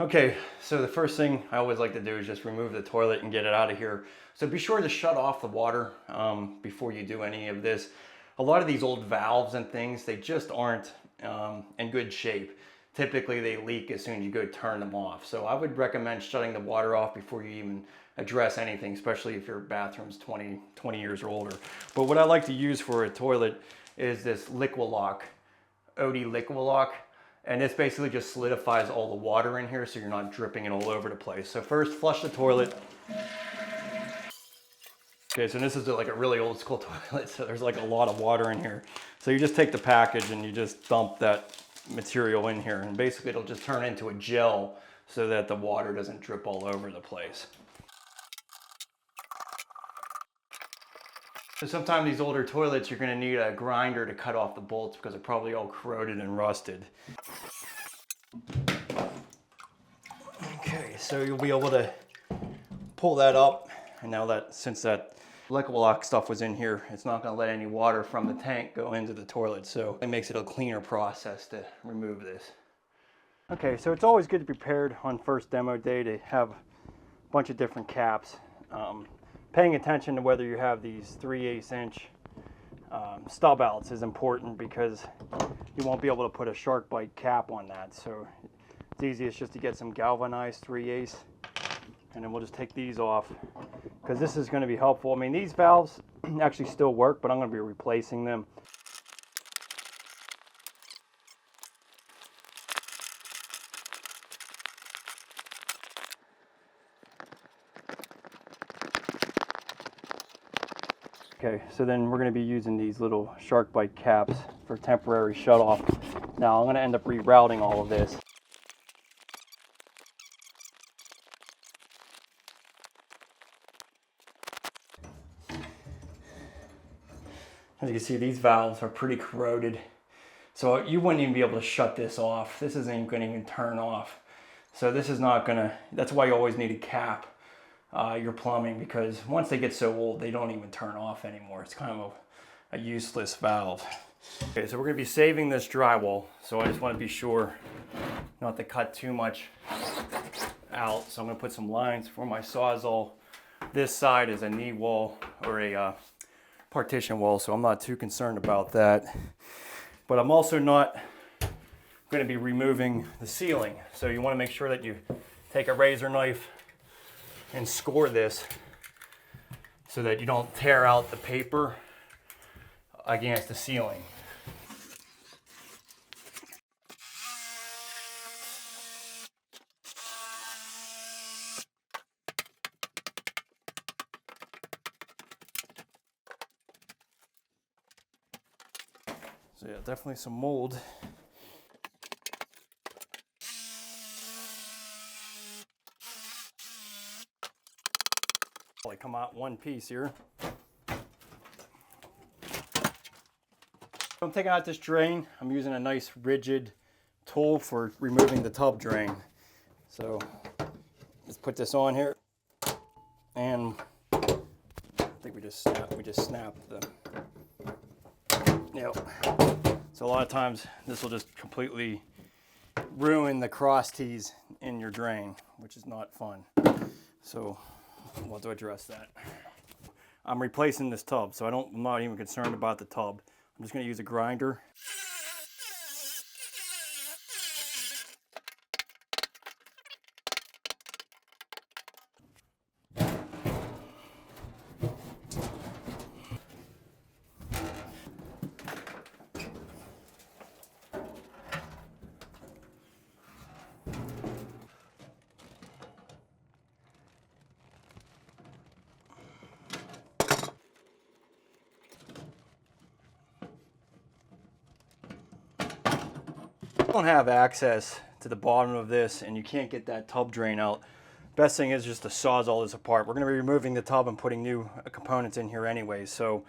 Okay, so the first thing I always like to do is just remove the toilet and get it out of here. So be sure to shut off the water before you do any of this. A lot of these old valves and things, they just aren't in good shape. Typically they leak as soon as you go turn them off. So I would recommend shutting the water off before you even address anything, especially if your bathroom's 20 years or older. But what I like to use for a toilet is this Liquilock, OD Liquilock. And this basically just solidifies all the water in here so you're not dripping it all over the place. So first, flush the toilet. Okay, so this is like a really old school toilet, so there's like a lot of water in here. So you just take the package and you just dump that material in here, and basically it'll just turn into a gel so that the water doesn't drip all over the place. So sometimes these older toilets, you're gonna need a grinder to cut off the bolts because they're probably all corroded and rusted. Okay, so you'll be able to pull that up, and now that, since that Liquilock stuff was in here, it's not gonna let any water from the tank go into the toilet, so it makes it a cleaner process to remove this. Okay, so it's always good to be prepared on first demo day to have a bunch of different caps. Paying attention to whether you have these 3/8 inch stub outs is important because you won't be able to put a shark bite cap on that. So it's easiest just to get some galvanized 3/8, and then we'll just take these off because this is going to be helpful. I mean, these valves actually still work, but I'm going to be replacing them. Okay, so then we're going to be using these little shark bite caps for temporary shut off. Now I'm going to end up rerouting all of this. As you can see, these valves are pretty corroded. So you wouldn't even be able to shut this off. This isn't going to even turn off. So this is not going to, that's why you always need a cap your plumbing, because once they get so old, they don't even turn off anymore. It's kind of a useless valve. Okay, so we're going to be saving this drywall. So I just want to be sure not to cut too much out. So I'm going to put some lines for my Sawzall. This side is a knee wall or a partition wall, so I'm not too concerned about that. But I'm also not going to be removing the ceiling. So you want to make sure that you take a razor knife and score this so that you don't tear out the paper against the ceiling. So yeah, definitely some mold. Probably come out one piece here. I'm taking out this drain. I'm using a nice rigid tool for removing the tub drain. So let's put this on here, and I think we just snapped the. Yep. So a lot of times this will just completely ruin the cross tees in your drain, which is not fun. So we'll have to address that. I'm replacing this tub, so I'm not even concerned about the tub. I'm just going to use a grinder. Don't have access to the bottom of this and you can't get that tub drain out, best thing is just to Sawzall this apart. We're going to be removing the tub and putting new components in here anyway, so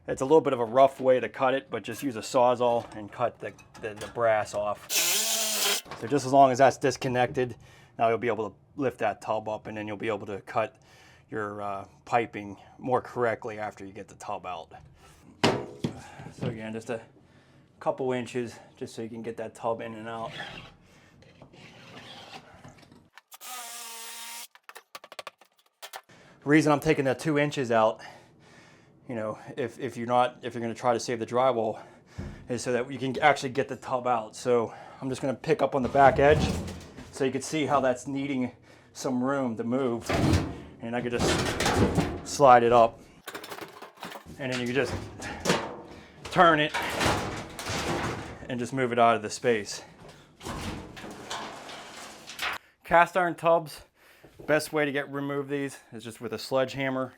it's a little bit of a rough way to cut it, but just use a Sawzall and cut the brass off. So just as long as that's disconnected, now you'll be able to lift that tub up, and then you'll be able to cut your piping more correctly after you get the tub out. So again, just a couple inches just so you can get that tub in and out. reason I'm taking that 2 inches out, you know, if you're going to try to save the drywall, is so that you can actually get the tub out. So I'm just going to pick up on the back edge so you can see how that's needing some room to move. And I could just slide it up, and then you can just turn it and just move it out of the space. Cast iron tubs, best way to remove these is just with a sledgehammer.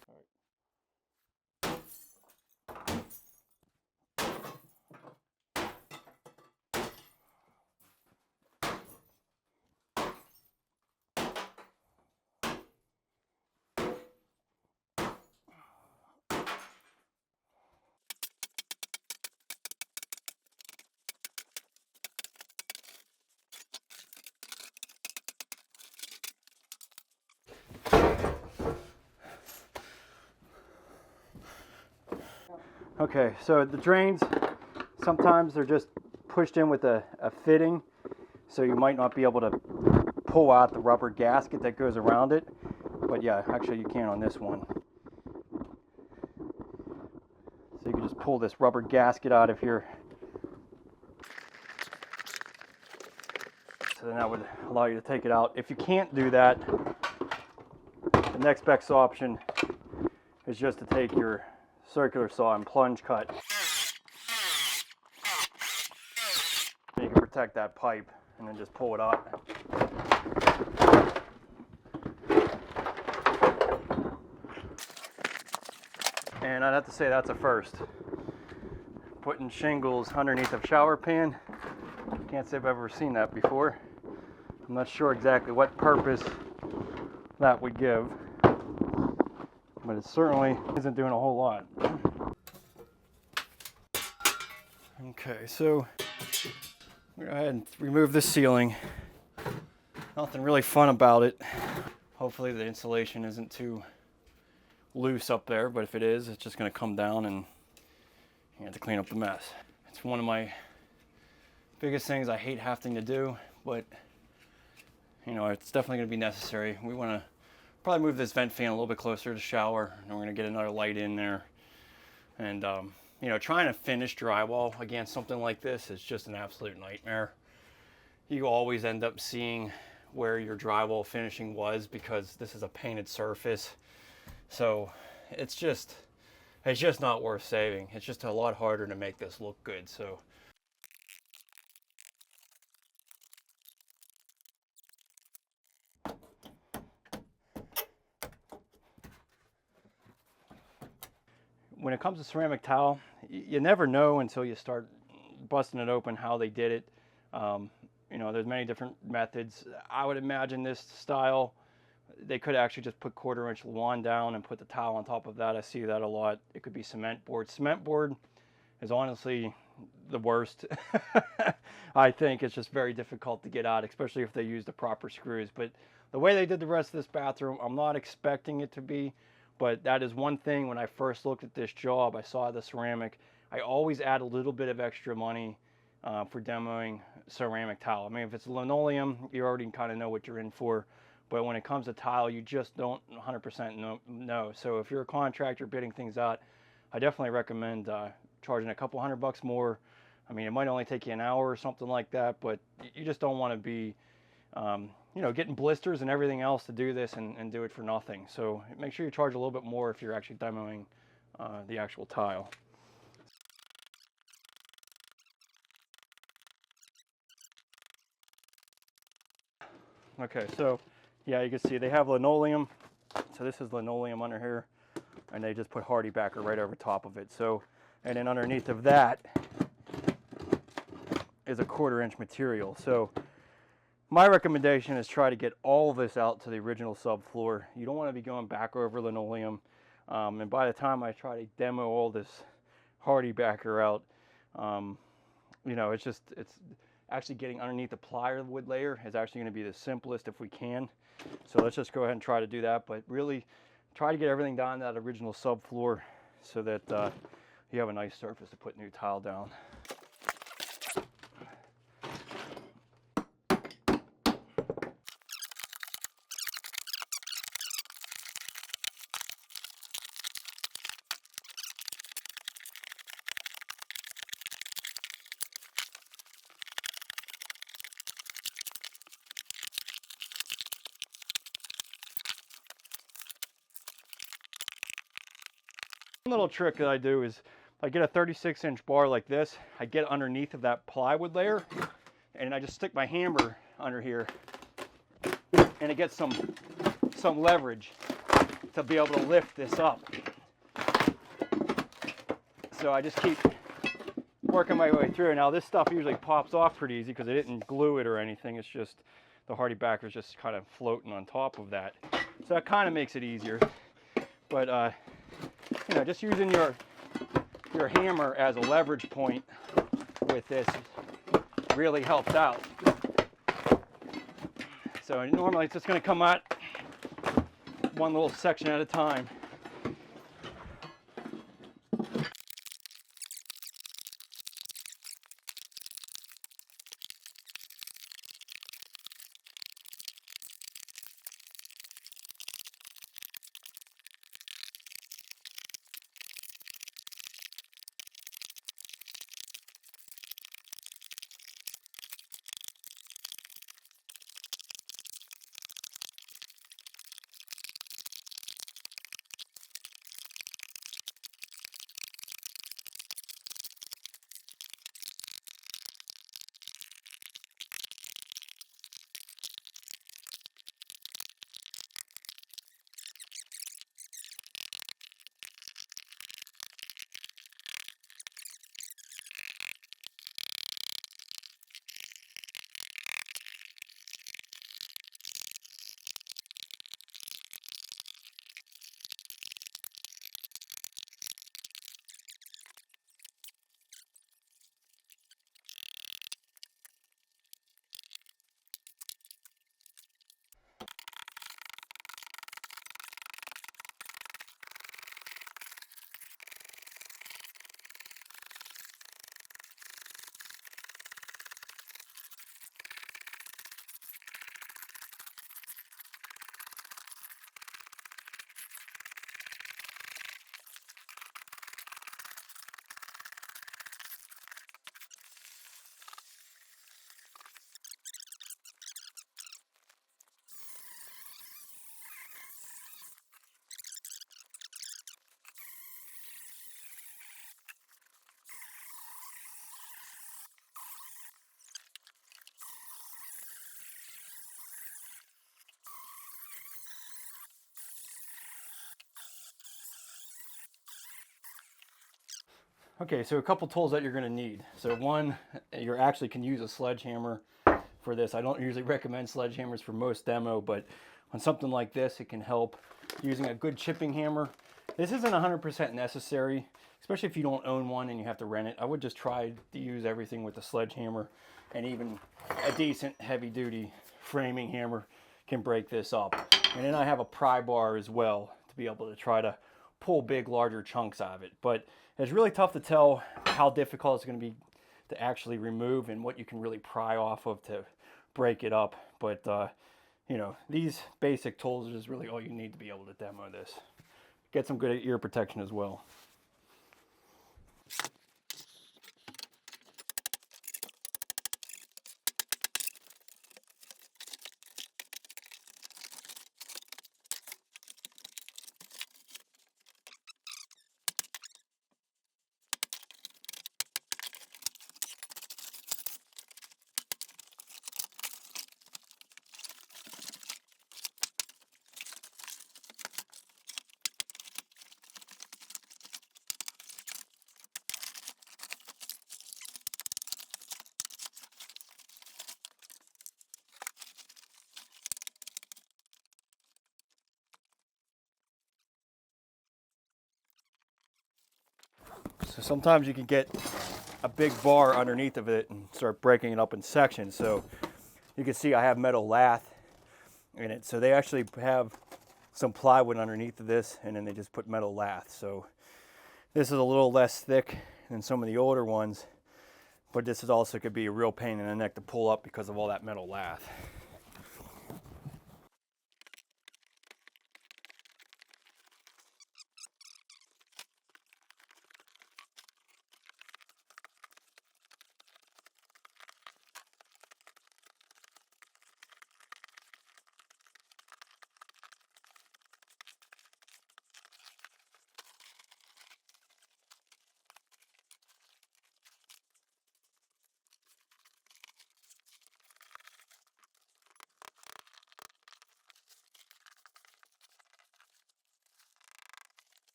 Okay, so the drains, sometimes they're just pushed in with a fitting, so you might not be able to pull out the rubber gasket that goes around it. But yeah, actually you can on this one. So you can just pull this rubber gasket out of here. So then that would allow you to take it out. If you can't do that, the next best option is just to take your circular saw and plunge cut. You can protect that pipe and then just pull it out. And I'd have to say that's a first. Putting shingles underneath a shower pan, can't say I've ever seen that before. I'm not sure exactly what purpose that would give, but it certainly isn't doing a whole lot. Okay, so we'll go ahead and remove this ceiling. Nothing really fun about it. Hopefully the insulation isn't too loose up there, but if it is, it's just going to come down and you have to clean up the mess. It's one of my biggest things I hate having to do, but you know, it's definitely going to be necessary. We want to probably move this vent fan a little bit closer to the shower, and we're going to get another light in there. And you know, trying to finish drywall against something like this is just an absolute nightmare. You always end up seeing where your drywall finishing was because this is a painted surface. So it's just not worth saving. It's just a lot harder to make this look good. So when it comes to ceramic tile, you never know until you start busting it open how they did it. You know, there's many different methods. I would imagine this style, they could actually just put 1/4 inch lawn down and put the tile on top of that. I see that a lot. It could be cement board. Cement board is honestly the worst. I think it's just very difficult to get out, especially if they use the proper screws. But the way they did the rest of this bathroom, I'm not expecting it to be. But that is one thing. When I first looked at this job, I saw the ceramic. I always add a little bit of extra money for demoing ceramic tile. I mean, if it's linoleum, you already kind of know what you're in for. But when it comes to tile, you just don't 100% know. So if you're a contractor bidding things out, I definitely recommend charging a couple $100 more. I mean, it might only take you an hour or something like that, but you just don't want to be you know, getting blisters and everything else to do this and do it for nothing. So make sure you charge a little bit more if you're actually demoing the actual tile. Okay, so yeah, you can see they have linoleum. So this is linoleum under here, and they just put hardy backer right over top of it. So, and then underneath of that is a 1/4 inch material. So my recommendation is try to get all of this out to the original subfloor. You don't want to be going back over linoleum. And by the time I try to demo all this hardy backer out, you know, it's actually getting underneath the plywood layer is actually going to be the simplest if we can. So let's just go ahead and try to do that. But really try to get everything down to that original subfloor so that you have a nice surface to put new tile down. One little trick that I do is I get a 36-inch bar like this, I get underneath of that plywood layer, and I just stick my hammer under here, and it gets some leverage to be able to lift this up. So I just keep working my way through. Now this stuff usually pops off pretty easy because I didn't glue it or anything. It's just the hardy backer is just kind of floating on top of that. So that kind of makes it easier. But you know, just using your hammer as a leverage point with this really helps out. So normally it's just going to come out one little section at a time. Okay, so a couple tools that you're going to need. So one, you actually can use a sledgehammer for this. I don't usually recommend sledgehammers for most demo, but on something like this, it can help using a good chipping hammer. This isn't 100% necessary, especially if you don't own one and you have to rent it. I would just try to use everything with a sledgehammer, and even a decent heavy-duty framing hammer can break this up. And then I have a pry bar as well to be able to try to pull big, larger chunks out of it. But it's really tough to tell how difficult it's going to be to actually remove and what you can really pry off of to break it up. But you know, these basic tools is really all you need to be able to demo this. Get some good ear protection as well. So sometimes you can get a big bar underneath of it and start breaking it up in sections. So you can see I have metal lath in it. So they actually have some plywood underneath of this, and then they just put metal lath. So this is a little less thick than some of the older ones, but this is also could be a real pain in the neck to pull up because of all that metal lath.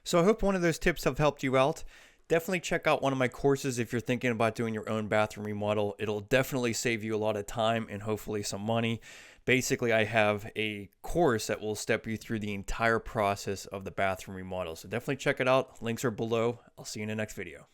So I hope one of those tips have helped you out. Definitely check out one of my courses if you're thinking about doing your own bathroom remodel. It'll definitely save you a lot of time and hopefully some money. Basically, I have a course that will step you through the entire process of the bathroom remodel. So definitely check it out. Links are below. I'll see you in the next video.